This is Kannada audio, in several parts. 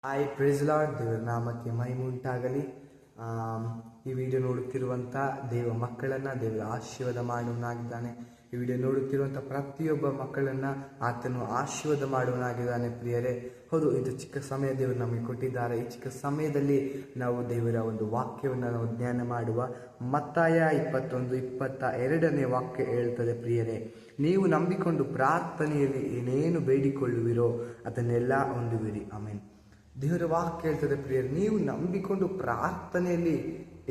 ಹಾಯ್ ಪ್ರೇಸ್ ಲಾರ್ಡ್, ದೇವರ ನಾಮಕ್ಕೆ ಮಹಿಮೆ ಉಂಟಾಗಲಿ. ಈ ವಿಡಿಯೋ ನೋಡುತ್ತಿರುವಂಥ ದೇವ ಮಕ್ಕಳನ್ನು ದೇವರ ಆಶೀರ್ವಾದ ಮಾಡುವನಾಗಿದ್ದಾನೆ. ಈ ವಿಡಿಯೋ ನೋಡುತ್ತಿರುವಂಥ ಪ್ರತಿಯೊಬ್ಬ ಮಕ್ಕಳನ್ನು ಆತನು ಆಶೀರ್ವಾದ ಮಾಡುವನಾಗಿದ್ದಾನೆ. ಪ್ರಿಯರೇ, ಹೌದು, ಇದು ಚಿಕ್ಕ ಸಮಯ ದೇವರು ನಮಗೆ ಕೊಟ್ಟಿದ್ದಾರೆ. ಈ ಚಿಕ್ಕ ಸಮಯದಲ್ಲಿ ನಾವು ದೇವರ ಒಂದು ವಾಕ್ಯವನ್ನು ನಾವು ಧ್ಯಾನ ಮಾಡುವ. ಮತ್ತಾಯ 21:22 ವಾಕ್ಯ ಹೇಳ್ತದೆ, ಪ್ರಿಯರೇ, ನೀವು ನಂಬಿಕೊಂಡು ಪ್ರಾರ್ಥನೆಯಲ್ಲಿ ಏನೇನು ಬೇಡಿಕೊಳ್ಳುವಿರೋ ಅದನ್ನೆಲ್ಲ ಹೊಂದುವಿರಿ. ಆಮೇನ್. ದೇವರ ವಾಕ್ಯ ಹೇಳ್ತದೆ, ಪ್ರಿಯರೇ, ನೀವು ನಂಬಿಕೊಂಡು ಪ್ರಾರ್ಥನೆಯಲ್ಲಿ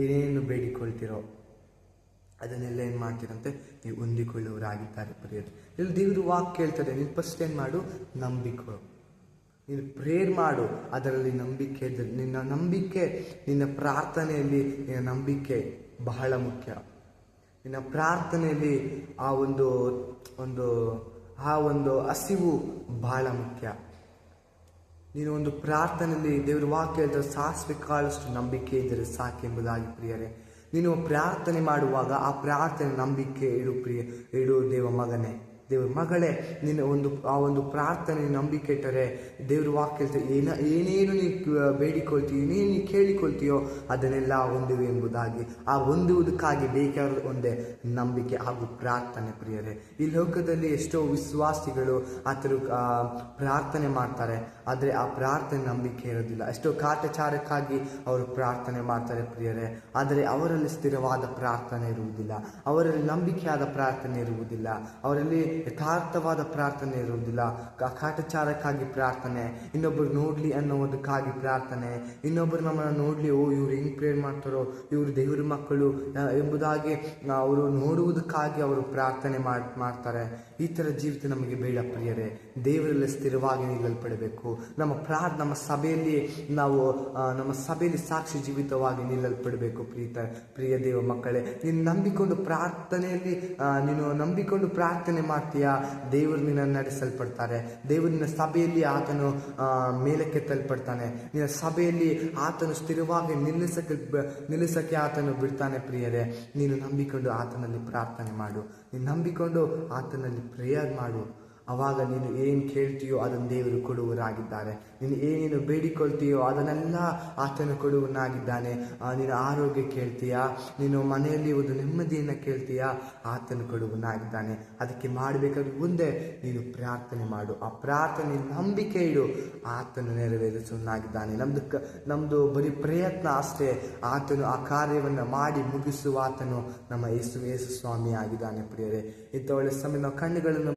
ಏನೇನು ಬೇಡಿಕೊಳ್ತಿರೋ ಅದನ್ನೆಲ್ಲ ಏನು ಮಾಡ್ತೀರಂತೆ, ನೀವು ಹೊಂದಿಕೊಳ್ಳುವರಾಗಿದ್ದಾರೆ. ಪ್ರಿಯರೇ, ಇಲ್ಲಿ ದೇವರ ವಾಕ್ಯ ಹೇಳ್ತದೆ, ನೀನು ಫಸ್ಟ್ ಏನು ಮಾಡು, ನಂಬಿಕೊ. ನೀನು ಪ್ರೇಯರ್ ಮಾಡು, ಅದರಲ್ಲಿ ನಂಬಿಕೆ ಇದೆ. ನಿನ್ನ ನಂಬಿಕೆ, ನಿನ್ನ ಪ್ರಾರ್ಥನೆಯಲ್ಲಿ ನಿನ್ನ ನಂಬಿಕೆ ಬಹಳ ಮುಖ್ಯ. ನಿನ್ನ ಪ್ರಾರ್ಥನೆಯಲ್ಲಿ ಆ ಒಂದು ಹಸಿವು ಬಹಳ ಮುಖ್ಯ. ನೀನು ಒಂದು ಪ್ರಾರ್ಥನೆಯಲ್ಲಿ ದೇವರ ವಾಕ್ಯ ಹೇಳ್ತಾರೆ, ಸಾಸಿವೆ ಕಾಳಷ್ಟು ನಂಬಿಕೆ ಇದ್ದರೆ ಸಾಕೆಂಬುದಾಗಿ. ಪ್ರಿಯರೇ, ನೀನು ಪ್ರಾರ್ಥನೆ ಮಾಡುವಾಗ ಆ ಪ್ರಾರ್ಥನೆ ನಂಬಿಕೆ ಇಡು ದೇವ ಮಗನೇ, ದೇವ್ರ ಮಗಳೇ. ನಿನ್ನ ಆ ಒಂದು ಪ್ರಾರ್ಥನೆ ನಂಬಿಕೆ ಇಟ್ಟರೆ ದೇವ್ರ ವಾಕ್ಯ ಹೇಳ್ತಾರೆ, ಏನೇನು ನೀ ಬೇಡಿಕೊಳ್ತೀಯೋ, ಏನೇನು ನೀ ಕೇಳಿಕೊಳ್ತೀಯೋ ಅದನ್ನೆಲ್ಲ ಹೊಂದುವೆ ಎಂಬುದಾಗಿ. ಆ ಹೊಂದುವುದಕ್ಕಾಗಿ ಬೇಕಾದ ಒಂದೇ ನಂಬಿಕೆ ಹಾಗೂ ಪ್ರಾರ್ಥನೆ. ಪ್ರಿಯರೇ, ಈ ಲೋಕದಲ್ಲಿ ಎಷ್ಟೋ ವಿಶ್ವಾಸಿಗಳು ಆತರು ಪ್ರಾರ್ಥನೆ ಮಾಡ್ತಾರೆ, ಆದರೆ ಆ ಪ್ರಾರ್ಥನೆ ನಂಬಿಕೆ ಇರೋದಿಲ್ಲ. ಎಷ್ಟೋ ಕಾಟಾಚಾರಕ್ಕಾಗಿ ಅವರು ಪ್ರಾರ್ಥನೆ ಮಾಡ್ತಾರೆ, ಪ್ರಿಯರೇ, ಆದರೆ ಅವರಲ್ಲಿ ಸ್ಥಿರವಾದ ಪ್ರಾರ್ಥನೆ ಇರುವುದಿಲ್ಲ, ಅವರಲ್ಲಿ ನಂಬಿಕೆಯಾದ ಪ್ರಾರ್ಥನೆ ಇರುವುದಿಲ್ಲ, ಅವರಲ್ಲಿ ಯಥಾರ್ಥವಾದ ಪ್ರಾರ್ಥನೆ ಇರುವುದಿಲ್ಲ. ಕಾಟಾಚಾರಕ್ಕಾಗಿ ಪ್ರಾರ್ಥನೆ, ಇನ್ನೊಬ್ಬರು ನೋಡ್ಲಿ ಅನ್ನೋದಕ್ಕಾಗಿ ಪ್ರಾರ್ಥನೆ, ಇನ್ನೊಬ್ಬರು ನಮ್ಮನ್ನು ನೋಡ್ಲಿ, ಇವ್ರು ಹೆಂಗ್ ಪ್ರೇರ್ ಮಾಡ್ತಾರೋ, ಇವರು ದೇವರ ಮಕ್ಕಳು ಎಂಬುದಾಗಿ ಅವರು ನೋಡುವುದಕ್ಕಾಗಿ ಅವರು ಪ್ರಾರ್ಥನೆ ಮಾಡ್ತಾರೆ. ಈ ಥರ ಜೀವಿತ ನಮಗೆ ಬೇಡ. ಪ್ರಿಯರೇ, ದೇವರಲ್ಲಿ ಸ್ಥಿರವಾಗಿ ನಿಲ್ಲಲ್ಪಡಬೇಕು. ನಮ್ಮ ಸಭೆಯಲ್ಲಿ ಸಾಕ್ಷಿ ಜೀವಿತವಾಗಿ ನಿಲ್ಲಲ್ಪಡಬೇಕು. ಪ್ರಿಯ ದೇವ ಮಕ್ಕಳೇ, ನೀನು ನಂಬಿಕೊಂಡು ಪ್ರಾರ್ಥನೆ ಮಾಡ್ತೀಯಾ, ದೇವರು ನಿನ್ನನ್ನು ನಡೆಸಲ್ಪಡ್ತಾರೆ. ದೇವರಿನ ಸಭೆಯಲ್ಲಿ ಆತನು ಮೇಲಕ್ಕೆ ತಲ್ಪಡ್ತಾನೆ. ನಿನ್ನ ಸಭೆಯಲ್ಲಿ ಆತನು ಸ್ಥಿರವಾಗಿ ನಿಲ್ಲಿಸಕ್ಕೆ ಆತನು ಬಿಡ್ತಾನೆ. ಪ್ರಿಯರೇ, ನೀನು ನಂಬಿಕೊಂಡು ಆತನಲ್ಲಿ ಪ್ರಾರ್ಥನೆ ಮಾಡು, ನೀನು ನಂಬಿಕೊಂಡು ಆತನಲ್ಲಿ ಪ್ರೇಯರ್ ಮಾಡು. ಆವಾಗ ನೀನು ಏನು ಕೇಳ್ತೀಯೋ ಅದನ್ನು ದೇವರು ಕೊಡುವರಾಗಿದ್ದಾರೆ. ನೀನು ಏನೇನು ಬೇಡಿಕೊಳ್ತೀಯೋ ಅದನ್ನೆಲ್ಲ ಆತನು ಕೊಡುವನಾಗಿದ್ದಾನೆ. ನೀನು ಆರೋಗ್ಯ ಕೇಳ್ತೀಯಾ, ನೀನು ಮನೆಯಲ್ಲಿ ಒಂದು ನೆಮ್ಮದಿಯನ್ನು ಕೇಳ್ತೀಯಾ, ಆತನು ಕೊಡುವನಾಗಿದ್ದಾನೆ. ಅದಕ್ಕೆ ಮಾಡಬೇಕಾದ್ರೆ ಮುಂದೆ ನೀನು ಪ್ರಾರ್ಥನೆ ಮಾಡು, ಆ ಪ್ರಾರ್ಥನೆ ನಂಬಿಕೆ ಇಡು, ಆತನು ನೆರವೇರಿಸುವನಾಗಿದ್ದಾನೆ. ನಮ್ಮದು ಬರೀ ಪ್ರಯತ್ನ ಅಷ್ಟೇ, ಆತನು ಆ ಕಾರ್ಯವನ್ನು ಮಾಡಿ ಮುಗಿಸುವ ಆತನು ನಮ್ಮ ಯೇಸು ಸ್ವಾಮಿ ಆಗಿದ್ದಾನೆ. ಪ್ರಿಯರೇ, ಇಂಥ ಒಳ್ಳೆ ಸಮಯ ನಾವು ಕಣ್ಣುಗಳನ್ನು